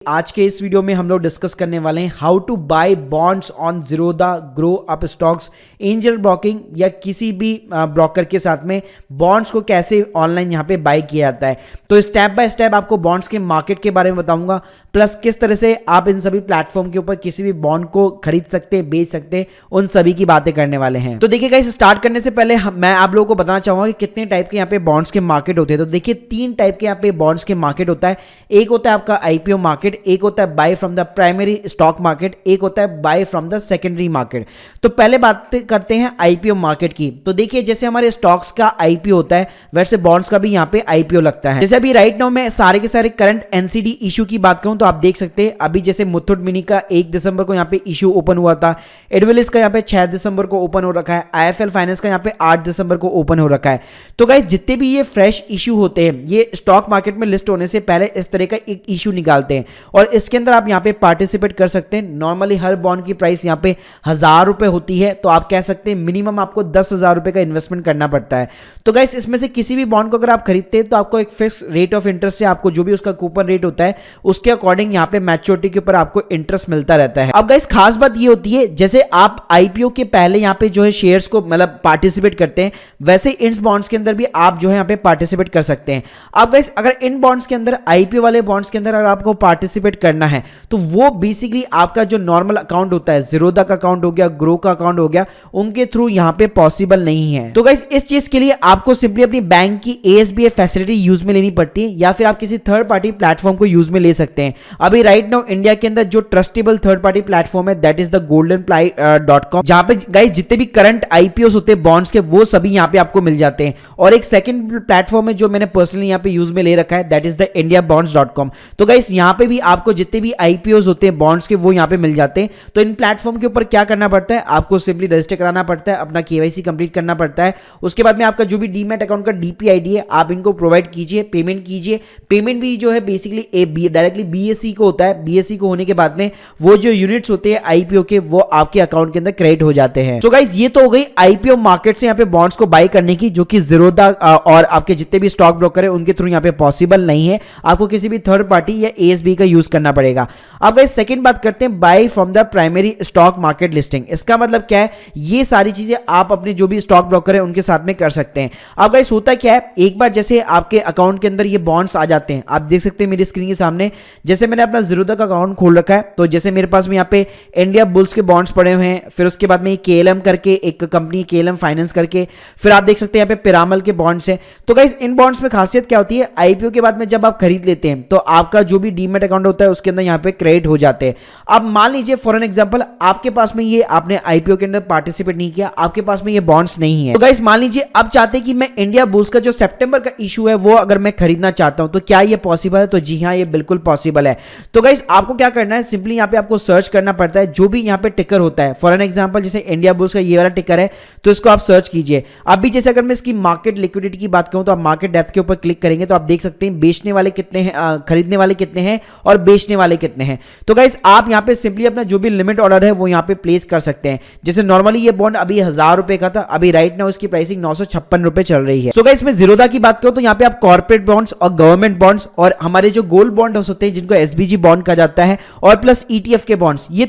आज के इस वीडियो में हम लोग डिस्कस करने वाले हैं how to buy bonds on Zerodha Groww Upstox, Angel Broking या किसी भी ब्रोकर के साथ में बॉन्ड्स को कैसे ऑनलाइन यहाँ पे बाय किया जाता है। तो स्टेप बाय स्टेप आपको बॉन्ड्स के मार्केट के बारे में बताऊंगा, प्लस किस तरह से आप इन सभी प्लेटफॉर्म के ऊपर किसी भी बॉन्ड को खरीद सकते हैं, बेच सकते हैं, उन सभी की बातें करने वाले हैं। तो देखिए गाइस, स्टार्ट करने से पहले मैं आप लोगों को बताना चाहूंगा कि कितने टाइप के यहाँ पे बॉन्ड्स के मार्केट होते हैं। तो देखिए 3 टाइप के यहाँ पे बॉन्ड्स के मार्केट होता है। एक होता है आपका आईपीओ मार्केट, एक होता है buy from the primary stock market, एक होता है buy from the secondary market. तो पहले बात करते हैं आईपीओ मार्केट की। तो देखिए जैसे हमारे स्टॉक्स का आईपीओ होता है वैसे बॉन्ड्स का भी यहाँ पे आईपीओ लगता है। जैसे अभी राइट नाउ मैं सारे के सारे करंट एनसीडी इशू की बात करूं तो आप देख सकते हैं अभी जैसे मुथूट मिनी का 1 दिसंबर को यहाँ पे इशू ओपन हुआ था, एडविलिस का यहाँ पे 6 दिसंबर को ओपन हो रखा है, आईएफएल फाइनेंस का यहाँ पे 8 दिसंबर को ओपन हो रखा है। तो गाइस जितने भी ये फ्रेश इशू होते हैं ये स्टॉक मार्केट में लिस्ट होने से पहले इस तरह का एक इशू निकालते हैं और इसके अंदर आप यहाँ पे पार्टिसिपेट कर सकते हैं। नॉर्मली हर बॉन्ड की प्राइस यहाँ पे 1000 रुपए होती है, तो आप कह सकते हैं मिनिमम आपको 10,000 रुपए का इन्वेस्टमेंट करना पड़ता है। तो गाइस इसमें से किसी भी बॉन्ड को अगर आप खरीदते हैं तो आपको एक फिक्स रेट ऑफ इंटरेस्ट से आपको जो भी उसका कूपन रेट होता है उसके अकॉर्डिंग यहाँ पे मैच्योरिटी के ऊपर आपको इंटरेस्ट मिलता रहता है। अब गाइस खास बात ये होती है जैसे आप आईपीओ के पहले यहाँ पे जो है शेयर्स को मतलब पार्टिसिपेट करते हैं वैसे इन बॉन्ड्स के अंदर भी आप जो है यहाँ पे पार्टिसिपेट कर सकते हैं। अब गाइस अगर इन बॉन्ड्स के अंदर आईपीओ वाले बॉन्ड्स के अंदर अगर आपको पार्टिसिपेट करना है तो वो बेसिकली आपका जो नॉर्मल अकाउंट होता है, ज़ीरोधा का अकाउंट हो गया, ग्रो का अकाउंट हो गया, उनके थ्रू यहाँ पे पॉसिबल नहीं है। तो गाइस इस चीज के लिए आपको सिंपली अपनी बैंक की ASBA फैसिलिटी यूज में लेनी पड़ती है या फिर आप किसी थर्ड पार्टी प्लेटफॉर्म को यूज में ले सकते हैं। अभी राइट नाउ इंडिया के अंदर जो ट्रस्टेबल थर्ड पार्टी प्लेटफॉर्म है दैट इज द goldenply.com, जहां पे गाइस जितने भी करंट आईपीओस होते हैं बॉन्ड्स के वो सभी यहाँ पे आपको मिल जाते हैं। और एक सेकंड प्लेटफॉर्म है जो मैंने पर्सनली यहाँ पे यूज में ले रखा है दैट इज द indiabonds.com। तो गाइस यहाँ पे भी आपको जितने भी आईपीओस होते हैं बॉन्ड्स के वो यहाँ पे मिल जाते हैं। तो इन प्लेटफॉर्म के ऊपर क्या करना पड़ता है, आपको सिंपली रजिस्टर कराना पड़ता है, अपना केवाईसी कंप्लीट करना पड़ता है। उसके बाद में आपका जो भी डीमैट अकाउंट का डीपीआईडी है आप इनको प्रोवाइड कीजिए, पेमेंट कीजिए। पेमेंट भी जो है बेसिकली डायरेक्टली बीएसई को होता है। बीएसई को होने के बाद में वो जो यूनिट्स होते हैं आईपीओ के वो आपके अकाउंट के अंदर क्रेडिट हो जाते हैं। तो गाइस ये तो हो गई आईपीओ मार्केट से यहाँ पे बॉन्ड्स को बाय करने की, जो कि ज़ीरोधा और आपके जितने भी स्टॉक ब्रोकर है उनके थ्रू यहाँ पे पॉसिबल नहीं है। आपको किसी भी थर्ड पार्टी या ASB का यूज करना पड़ेगा। अब गाइस सेकंड बात करते हैं buy from the primary stock market listing. इसका मतलब क्या है, ये सारी चीजें आप अपने जो भी स्टॉक ब्रोकर है उनके साथ में कर सकते हैं। अब गाइस होता क्या है, एक बार जैसे आपके अकाउंट के अंदर ये बॉन्ड्स आ जाते हैं, आप देख सकते हैं मेरी स्क्रीन के सामने जैसे मैंने अपना ज़ीरोधा का अकाउंट खोल रखा है तो जैसे मेरे पास में यहाँ पे इंडिया बुल्स के बॉन्ड्स पड़े हुए हैं, फिर उसके बाद में KLM करके एक कंपनी KLM फाइनेंस करके, फिर आप देख सकते हैं यहाँ पे पिरामल के बॉन्ड्स हैं। तो गाइस इन बॉन्ड्स में खासियत क्या होती है, आईपीओ के बाद में जब आप खरीद लेते हैं तो आपका जो भी डीमैट अकाउंट होता है उसके अंदर यहाँ पे क्रेडिट हो जाते हैं। अब मान लीजिए फॉर एन एग्जांपल आपके पास में ये आपने आईपीओ के अंदर पार्टिसिपेट नहीं किया, आपके पास में ये बॉन्ड्स नहीं है। तो गाइस मान लीजिए अब चाहते हैं कि मैं इंडिया बुल्स का जो सितंबर का इशू है वो अगर मैं खरीदना चाहता हूं तो क्या ये पॉसिबल है? तो जी हाँ, ये बिल्कुल पॉसिबल है। तो गाइस आपको क्या करना है, सिंपली यहाँ पे आपको सर्च करना पड़ता है जो भी यहाँ पे टिकर होता है। फॉर एन एग्जांपल जैसे इंडिया बुल्स का ये वाला टिकर है तो इसको आप सर्च कीजिए। अभी जैसे अगर मैं इसकी मार्केट लिक्विडिटी की बात करूं तो आप मार्केट डेप्थ के ऊपर क्लिक करेंगे तो आप देख सकते हैं बेचने वाले कितने हैं, खरीदने वाले कितने हैं और बेचने वाले कितने हैं। तो गाइस आप यहाँ पे सिंपली अपना जो भी लिमिट ऑर्डर है वो यहाँ पे प्लेस कर सकते हैं। जैसे नॉर्मली ये बॉन्ड अभी 1000 रुपए का था, अभी राइट नाउ इसकी प्राइसिंग 956 रुपए चल रही है। सो गाइस मैं ज़ीरोधा की बात करूं तो यहाँ पे आप कॉर्पोरेट बॉन्ड्स और गवर्नमेंट बॉन्ड्स और हमारे जो गोल्ड बॉन्ड होते हैं जिनको SBG बॉन्ड कहा जाता है और प्लस ETF के बॉन्ड्स, ये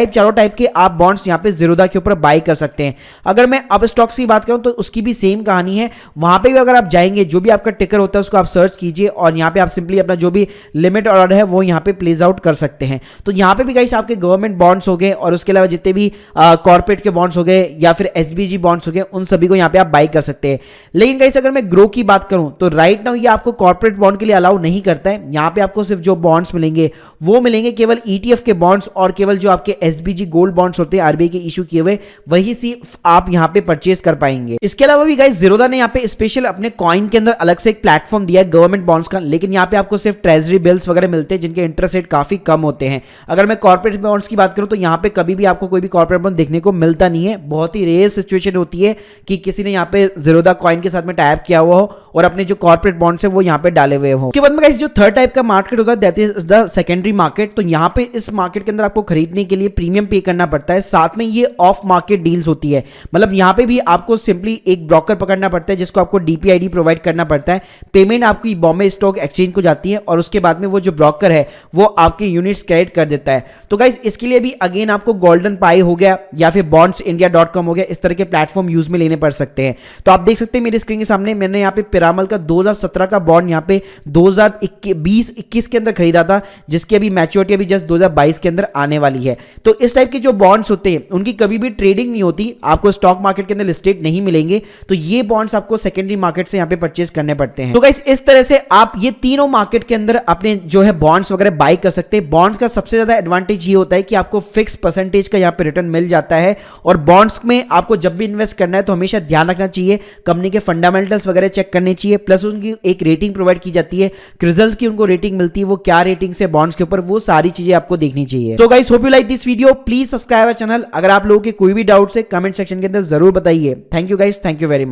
चारों टाइप के आप बॉन्ड्स यहाँ पे ज़ीरोधा के ऊपर बाय कर सकते हैं। अगर मैं अब स्टॉक्स की बात करूं तो उसकी भी सेम कहानी है। वहां पे भी अगर आप जाएंगे जो भी आपका टिकर होता है उसको आप सर्च कीजिए और यहाँ पे आप सिंपली अपना जो भी लिमिट ऑर्डर है वो यहाँ पे प्लेस आउट कर सकते हैं। तो यहाँ पे भी गाइस आपके गवर्नमेंट बॉन्ड्स हो गए और उसके अलावा जितने भी कॉर्पोरेट के बॉन्ड्स हो गए या फिर SBG बॉन्ड्स हो गए उन सभी को यहाँ पे आप बाय कर सकते हैं। लेकिन गाइस अगर मैं ग्रो की बात करूं तो राइट नाउ ये आपको कॉर्पोरेट बॉन्ड के लिए अलाउ नहीं करता है। यहाँ पे आपको सिर्फ जो बॉन्ड्स मिलेंगे वो मिलेंगे केवल ETF के बॉन्ड्स और केवल जो आपके SBG गोल्ड बॉन्ड्स होते हैं RBI के इशू किए हुए वही सिर्फ आप यहाँ पे परचेज कर पाएंगे। इसके अलावा भी गाइस ज़ीरोधा ने यहाँ पे स्पेशल अपने कॉइन के अंदर अलग से एक प्लेटफॉर्म दिया है गवर्नमेंट बॉन्ड्स का, लेकिन यहाँ पे आपको सिर्फ ट्रेजरी बिल्स वगैरह मिलते हैं जिनके इंटरेस्ट रेट काफी कम होते हैं। अगर मैं कॉर्पोरेट बॉन्ड्स की बात करूं तो यहाँ पे कभी भी आपको कोई भी कॉर्पोरेट बॉन्ड देखने को मिलता नहीं है। बहुत ही रेयर सिचुएशन होती है कि किसी ने यहाँ पे ज़ीरोधा कॉइन के साथ में टाई अप किया हुआ हो और अपने जो कॉर्पोरेट बॉन्ड्स है वो यहाँ पे डाले हुए हो। उसके बाद में गाइस जो थर्ड टाइप का मार्केट होता है that is the secondary market. तो यहाँ पे इस मार्केट के अंदर आपको खरीदने के लिए प्रीमियम पे करना पड़ता है, साथ में ये ऑफ मार्केट डील्स होती है। मतलब यहाँ पे भी आपको सिंपली एक ब्रोकर पकड़ना पड़ता है जिसको आपको डीपीआईडी प्रोवाइड करना पड़ता है। पेमेंट आपकी बॉम्बे स्टॉक एक्सचेंज को जाती है और उसके बाद में वो जो ब्रोकर है वो आपके यूनिट्स क्रेडिट कर देता है। तो गाइस इसके लिए भी अगेन आपको गोल्डन पाई हो गया या फिर bondsindia.com हो गया, इस तरह के प्लेटफॉर्म यूज में लेने पड़ सकते हैं। तो आप देख सकते हैं मेरी स्क्रीन के सामने मैंने यहाँ पे पिरामल का 2017 का बॉन्ड यहाँ पे 2020-21 के अंदर खरीदा था, जिसकी अभी मैच्योरिटी अभी जस्ट 2022 के अंदर आने वाली है। तो इस टाइप के जो बॉन्ड्स होते हैं उनकी कभी भी ट्रेडिंग नहीं होती, आपको स्टॉक मार्केट के अंदर लिस्टेड नहीं मिलेंगे, तो ये बॉन्ड्स आपको सेकेंडरी मार्केट से यहाँ पे परचेज करने पड़ते हैं। तो गाइस इस तरह से आप ये तीनों मार्केट के अंदर अपने जो है बॉन्ड्स वगैरह बाय कर सकते हैं। बॉन्ड्स का सबसे ज्यादा एडवांटेज ये होता है कि आपको फिक्स परसेंटेज का यहाँ पे रिटर्न मिल जाता है, और बॉन्ड्स में आपको जब भी इन्वेस्ट करना है तो हमेशा ध्यान रखना चाहिए, कंपनी के फंडामेंटल्स वगैरह चेक करने चाहिए, प्लस उनकी एक रेटिंग प्रोवाइड की जाती है, क्रिजल्स की उनको रेटिंग मिलती है, वो क्या रेटिंग से बॉन्ड्स के ऊपर, वो सारी चीजें आपको देखनी चाहिए। So guys hope you like this video, please subscribe our channel. अगर आप लोगों के कोई भी डाउट्स है कमेंट सेक्शन के अंदर जरूर बताइए। Thank you guys, thank you very much.